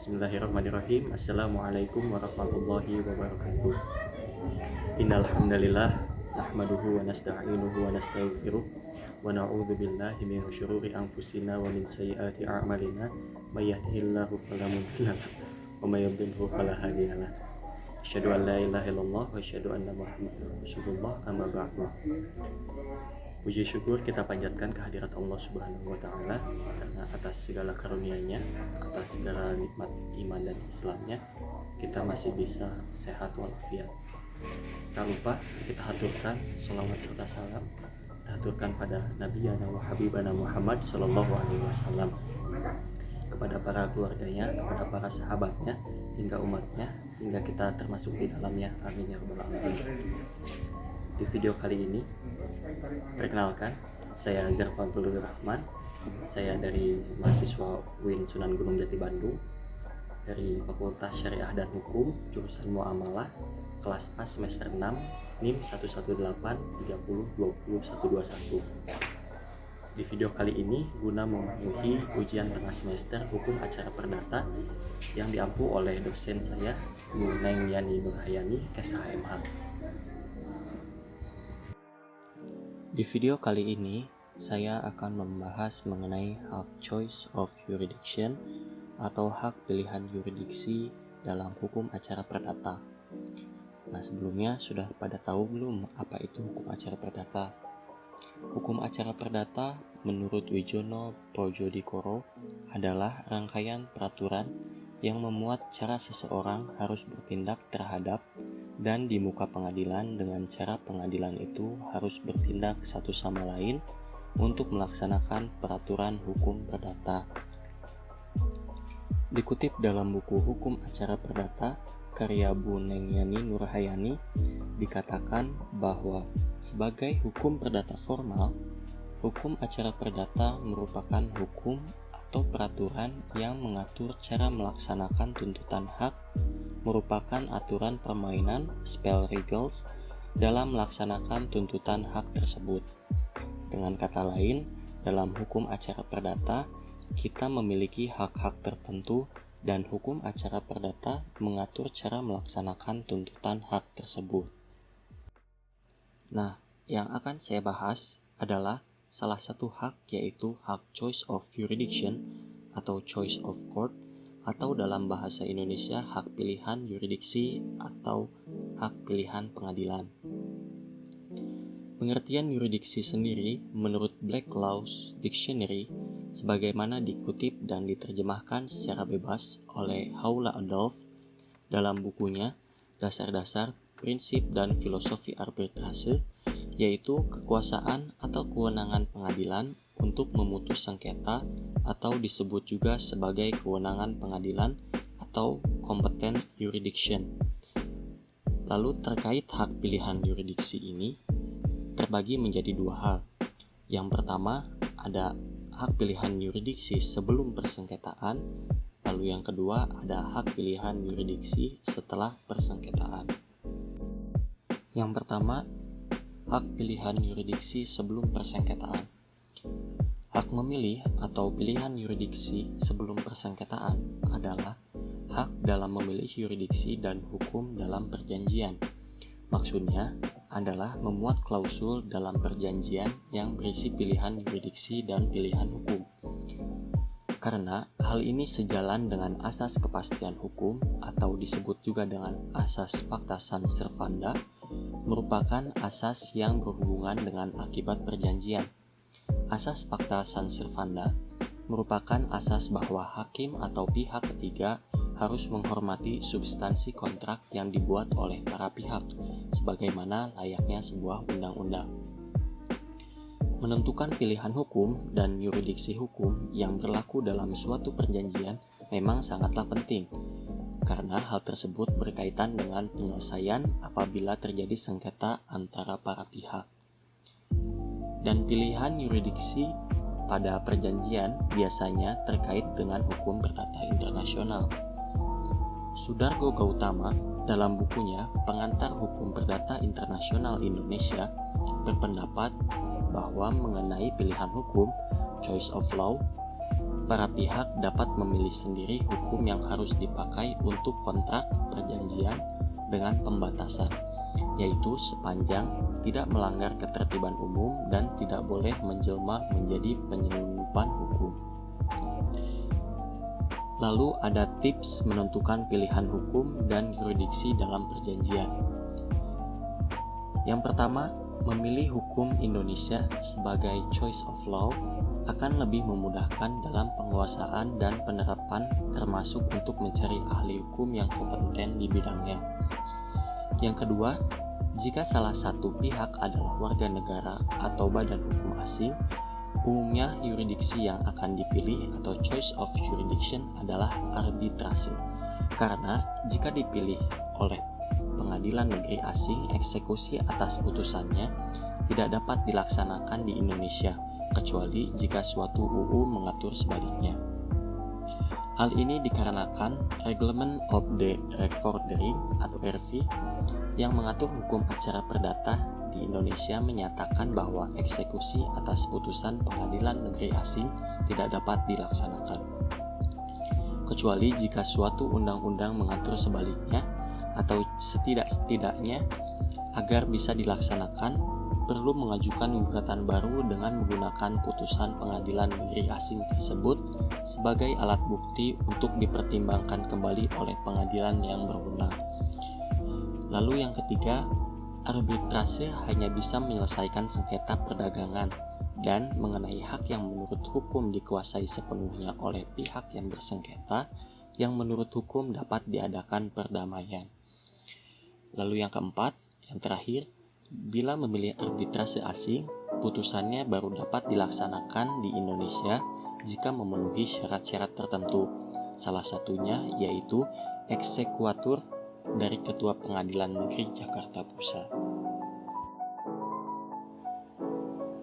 Bismillahirrahmanirrahim. Assalamualaikum warahmatullahi wabarakatuh. Innal hamdalillah nahmaduhu wa nasta'inuhu wa nastaghfiruh wa na'udzu billahi min syururi anfusina wa min sayyiati a'malina may yahdihillahu fala mudilla lahu wa may yudlilhu fala hadiya lahu. Asyhadu an la ilaha illallah wa asyhadu anna Muhammadar Rasulullah, amma ba'du. Puji syukur kita panjatkan kehadirat Allah Subhanahu wa Ta'ala karena atas segala karunia-Nya, atas segala nikmat iman dan Islamnya, kita masih bisa sehat walafiat. Tak lupa kita haturkan sholawat serta salam, kita haturkan pada Nabi wa Habibana Muhammad Sallallahu Alaihi Wasallam, kepada para keluarganya, kepada para sahabatnya, hingga umatnya, hingga kita termasuk di dalamnya. Amin ya rabbal alamin. Di video kali ini, perkenalkan, saya Zarfan Rahman. Saya dari mahasiswa UIN Sunan Gunung Jati Bandung, dari Fakultas Syariah dan Hukum, jurusan Muamalah, kelas A semester 6, NIM 11830202121. Di video kali ini guna memenuhi ujian tengah semester Hukum Acara Perdata yang diampu oleh dosen saya, Bu Neng Yani Nurhayani, SHMH. Di video kali ini, saya akan membahas mengenai hak choice of jurisdiction atau hak pilihan yurisdiksi dalam hukum acara perdata. Nah, sebelumnya sudah pada tahu belum apa itu hukum acara perdata? Hukum acara perdata menurut Wijono Projodikoro adalah rangkaian peraturan yang memuat cara seseorang harus bertindak terhadap dan di muka pengadilan dengan cara pengadilan itu harus bertindak satu sama lain untuk melaksanakan peraturan hukum perdata. Dikutip dalam buku Hukum Acara Perdata karya Bu Neng Yani Nurhayani, dikatakan bahwa sebagai hukum perdata formal, hukum acara perdata merupakan hukum atau peraturan yang mengatur cara melaksanakan tuntutan hak, merupakan aturan permainan spell regals dalam melaksanakan tuntutan hak tersebut. Dengan kata lain, dalam hukum acara perdata, kita memiliki hak-hak tertentu dan hukum acara perdata mengatur cara melaksanakan tuntutan hak tersebut. Nah, yang akan saya bahas adalah salah satu hak, yaitu hak choice of jurisdiction atau choice of court, atau dalam bahasa Indonesia hak pilihan yurisdiksi atau hak pilihan pengadilan. Pengertian yurisdiksi sendiri menurut Black Laws Dictionary, sebagaimana dikutip dan diterjemahkan secara bebas oleh Haula Adolf dalam bukunya Dasar-Dasar Prinsip dan Filosofi Arbitrase, yaitu kekuasaan atau kewenangan pengadilan untuk memutus sengketa atau disebut juga sebagai kewenangan pengadilan atau competent jurisdiction. Lalu terkait hak pilihan yurisdiksi ini terbagi menjadi dua hal. Yang pertama ada hak pilihan yurisdiksi sebelum persengketaan, lalu yang kedua ada hak pilihan yurisdiksi setelah persengketaan. Yang pertama, hak pilihan yurisdiksi sebelum persengketaan. Hak memilih atau pilihan yurisdiksi sebelum persengketaan adalah hak dalam memilih yurisdiksi dan hukum dalam perjanjian. Maksudnya adalah memuat klausul dalam perjanjian yang berisi pilihan yurisdiksi dan pilihan hukum. Karena hal ini sejalan dengan asas kepastian hukum atau disebut juga dengan asas Pacta Sunt Servanda, merupakan asas yang berhubungan dengan akibat perjanjian. Asas Pacta Sunt Servanda merupakan asas bahwa hakim atau pihak ketiga harus menghormati substansi kontrak yang dibuat oleh para pihak, sebagaimana layaknya sebuah undang-undang. Menentukan pilihan hukum dan yurisdiksi hukum yang berlaku dalam suatu perjanjian memang sangatlah penting, karena hal tersebut berkaitan dengan penyelesaian apabila terjadi sengketa antara para pihak. Dan pilihan yurisdiksi pada perjanjian biasanya terkait dengan hukum perdata internasional. Sudargo Gautama dalam bukunya Pengantar Hukum Perdata Internasional Indonesia berpendapat bahwa mengenai pilihan hukum, choice of law, para pihak dapat memilih sendiri hukum yang harus dipakai untuk kontrak perjanjian dengan pembatasan, yaitu sepanjang tidak melanggar ketertiban umum dan tidak boleh menjelma menjadi penyelundupan hukum. Lalu ada tips menentukan pilihan hukum dan yurisdiksi dalam perjanjian. Yang pertama, memilih hukum Indonesia sebagai choice of law akan lebih memudahkan dalam penguasaan dan penerapan, termasuk untuk mencari ahli hukum yang kompeten di bidangnya. Yang kedua, jika salah satu pihak adalah warga negara atau badan hukum asing, umumnya yurisdiksi yang akan dipilih atau choice of jurisdiction adalah arbitrase. Karena jika dipilih oleh pengadilan negeri asing, eksekusi atas putusannya tidak dapat dilaksanakan di Indonesia, kecuali jika suatu UU mengatur sebaliknya. Hal ini dikarenakan Reglement of the Referendary atau RV yang mengatur hukum acara perdata di Indonesia menyatakan bahwa eksekusi atas putusan pengadilan negeri asing tidak dapat dilaksanakan, kecuali jika suatu undang-undang mengatur sebaliknya, atau setidak-setidaknya agar bisa dilaksanakan perlu mengajukan gugatan baru dengan menggunakan putusan pengadilan negeri asing tersebut sebagai alat bukti untuk dipertimbangkan kembali oleh pengadilan yang berwenang. Lalu yang ketiga, arbitrase hanya bisa menyelesaikan sengketa perdagangan dan mengenai hak yang menurut hukum dikuasai sepenuhnya oleh pihak yang bersengketa, yang menurut hukum dapat diadakan perdamaian. Lalu yang keempat, yang terakhir, bila memilih arbitrase asing, putusannya baru dapat dilaksanakan di Indonesia jika memenuhi syarat-syarat tertentu. Salah satunya yaitu eksekuatur dari Ketua Pengadilan Negeri Jakarta Pusat.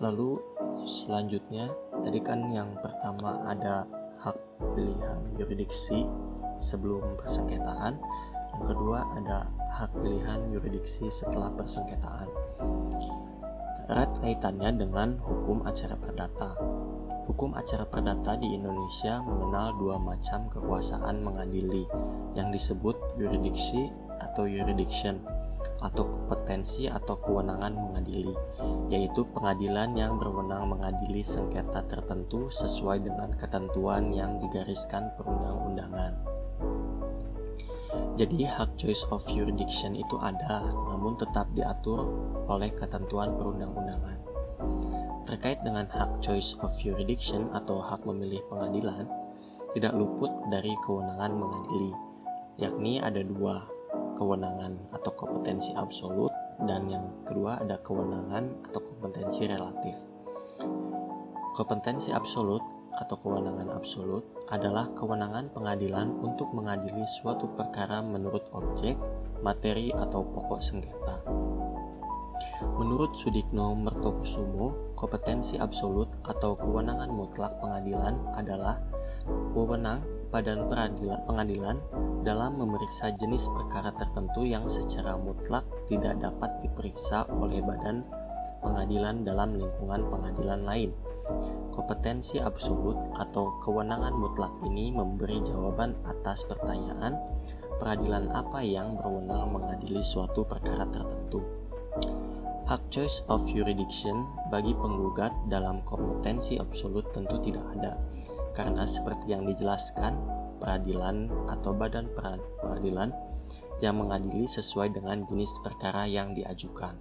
Lalu selanjutnya, tadi kan yang pertama ada hak pilihan yurisdiksi sebelum persengketaan. Yang kedua ada hak pilihan yurisdiksi setelah persengketaan. Erat kaitannya dengan hukum acara perdata. Hukum acara perdata di Indonesia mengenal dua macam kekuasaan mengadili, yang disebut yurisdiksi atau jurisdiction, atau kompetensi atau kewenangan mengadili, yaitu pengadilan yang berwenang mengadili sengketa tertentu sesuai dengan ketentuan yang digariskan perundang-undangan. Jadi hak choice of jurisdiction itu ada, namun tetap diatur oleh ketentuan perundang-undangan. Terkait dengan hak choice of jurisdiction atau hak memilih pengadilan, tidak luput dari kewenangan mengadili, yakni ada dua, kewenangan atau kompetensi absolut, dan yang kedua ada kewenangan atau kompetensi relatif. Kompetensi absolut atau kewenangan absolut adalah kewenangan pengadilan untuk mengadili suatu perkara menurut objek, materi, atau pokok sengketa. Menurut Sudikno Mertokusumo, kompetensi absolut atau kewenangan mutlak pengadilan adalah wewenang badan pengadilan dalam memeriksa jenis perkara tertentu yang secara mutlak tidak dapat diperiksa oleh badan pengadilan dalam lingkungan pengadilan lain. Kompetensi absolut atau kewenangan mutlak ini memberi jawaban atas pertanyaan peradilan apa yang berwenang mengadili suatu perkara tertentu. Hak choice of jurisdiction bagi penggugat dalam kompetensi absolut tentu tidak ada, karena seperti yang dijelaskan, peradilan atau badan peradilan yang mengadili sesuai dengan jenis perkara yang diajukan.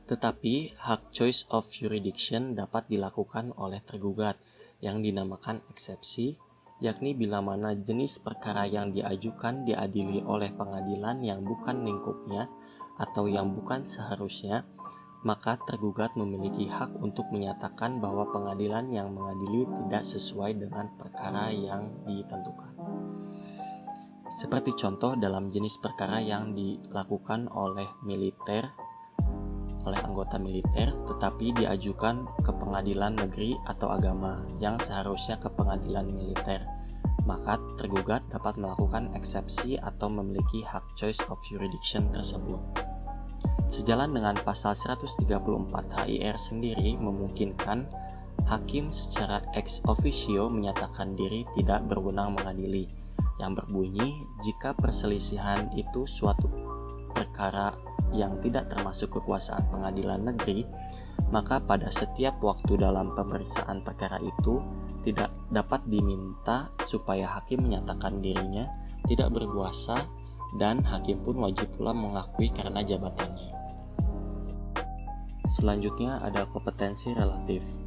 Tetapi hak choice of jurisdiction dapat dilakukan oleh tergugat yang dinamakan eksepsi, yakni bila mana jenis perkara yang diajukan diadili oleh pengadilan yang bukan lingkupnya atau yang bukan seharusnya, maka tergugat memiliki hak untuk menyatakan bahwa pengadilan yang mengadili tidak sesuai dengan perkara yang ditentukan. Seperti contoh dalam jenis perkara yang dilakukan oleh anggota militer tetapi diajukan ke pengadilan negeri atau agama yang seharusnya ke pengadilan militer, maka tergugat dapat melakukan eksepsi atau memiliki hak choice of jurisdiction tersebut. Sejalan dengan pasal 134 HIR sendiri memungkinkan hakim secara ex officio menyatakan diri tidak berwenang mengadili, yang berbunyi jika perselisihan itu suatu perkara yang tidak termasuk kekuasaan pengadilan negeri, maka pada setiap waktu dalam pemeriksaan perkara itu tidak dapat diminta supaya hakim menyatakan dirinya tidak berkuasa, dan hakim pun wajib pula mengakui karena jabatannya. Selanjutnya ada kompetensi relatif.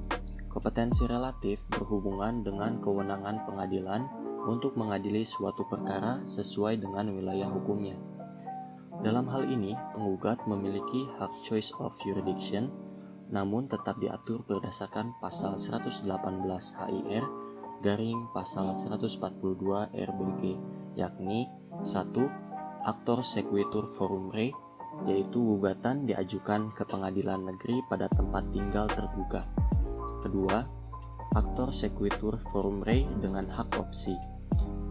Kompetensi relatif berhubungan dengan kewenangan pengadilan untuk mengadili suatu perkara sesuai dengan wilayah hukumnya. Dalam hal ini, penggugat memiliki hak choice of jurisdiction, namun tetap diatur berdasarkan pasal 118 HIR garing pasal 142 RBG, yakni 1. Actor sequitur forum rei, yaitu gugatan diajukan ke pengadilan negeri pada tempat tinggal tergugat. Kedua, actor sequitur forum rei dengan hak opsi,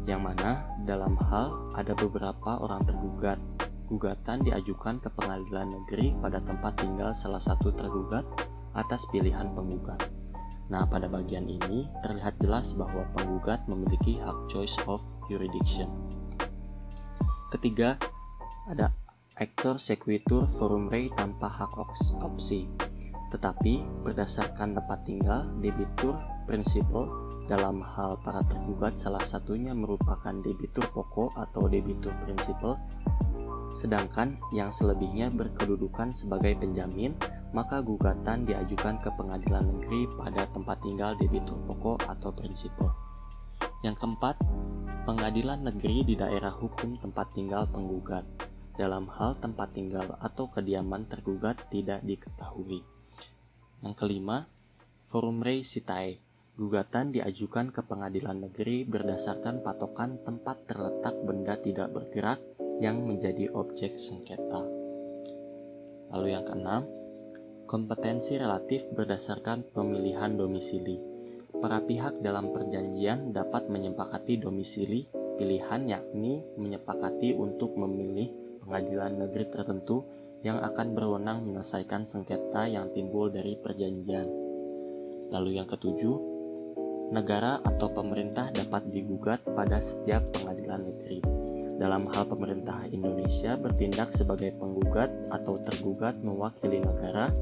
yang mana dalam hal ada beberapa orang tergugat, gugatan diajukan ke pengadilan negeri pada tempat tinggal salah satu tergugat atas pilihan penggugat. Nah, pada bagian ini terlihat jelas bahwa penggugat memiliki hak choice of jurisdiction. Ketiga, ada actor sequitur forum rei tanpa hak opsi, tetapi berdasarkan tempat tinggal debitur prinsipal dalam hal para tergugat salah satunya merupakan debitur pokok atau debitur prinsipal, sedangkan yang selebihnya berkedudukan sebagai penjamin, maka gugatan diajukan ke pengadilan negeri pada tempat tinggal debitur pokok atau prinsipal. Yang keempat, pengadilan negeri di daerah hukum tempat tinggal penggugat. Dalam hal tempat tinggal atau kediaman tergugat tidak diketahui. Yang kelima, forum rei sitae. Gugatan diajukan ke pengadilan negeri berdasarkan patokan tempat terletak benda tidak bergerak yang menjadi objek sengketa. Lalu yang keenam, kompetensi relatif berdasarkan pemilihan domisili. Para pihak dalam perjanjian dapat menyepakati domisili pilihan, yakni menyepakati untuk memilih pengadilan negeri tertentu yang akan berwenang menyelesaikan sengketa yang timbul dari perjanjian. Lalu yang ketujuh, negara atau pemerintah dapat digugat pada setiap pengadilan negeri. Dalam hal pemerintah Indonesia bertindak sebagai penggugat atau tergugat mewakili negara,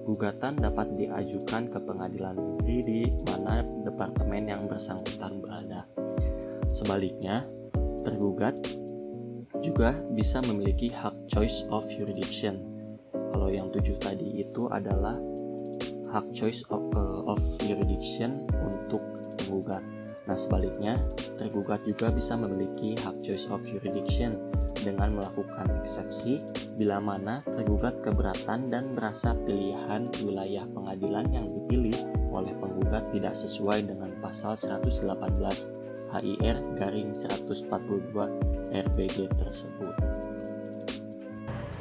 gugatan dapat diajukan ke pengadilan negeri di mana departemen yang bersangkutan berada. Sebaliknya, tergugat juga bisa memiliki hak choice of jurisdiction. Kalau yang 7 tadi itu adalah hak choice of jurisdiction untuk penggugat. Nah, sebaliknya, tergugat juga bisa memiliki hak choice of jurisdiction dengan melakukan eksepsi bila mana tergugat keberatan dan merasa pilihan wilayah pengadilan yang dipilih oleh penggugat tidak sesuai dengan pasal 118 HIR garing 142 RBG tersebut.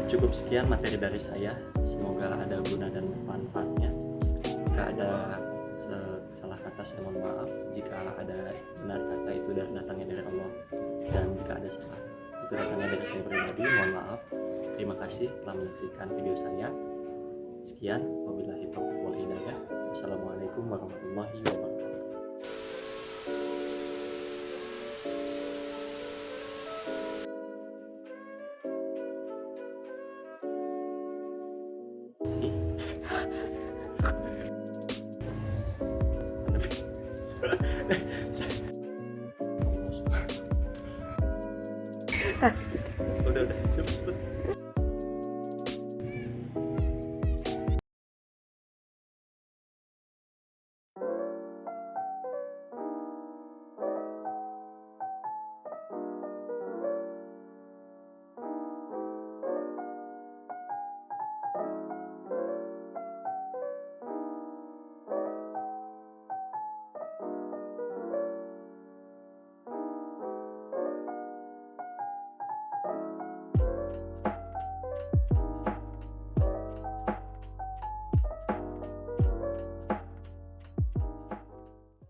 Cukup sekian materi dari saya, semoga ada guna dan bermanfaatnya. Jika ada salah kata saya mohon maaf, jika ada benar kata itu datangnya dari Allah, dan jika ada salah itu datangnya dari saya pribadi, mohon maaf. Terima kasih telah menyaksikan video saya. Sekian, wabillahi taufiq wal hidayah. Wassalamualaikum warahmatullahi wabarakatuh.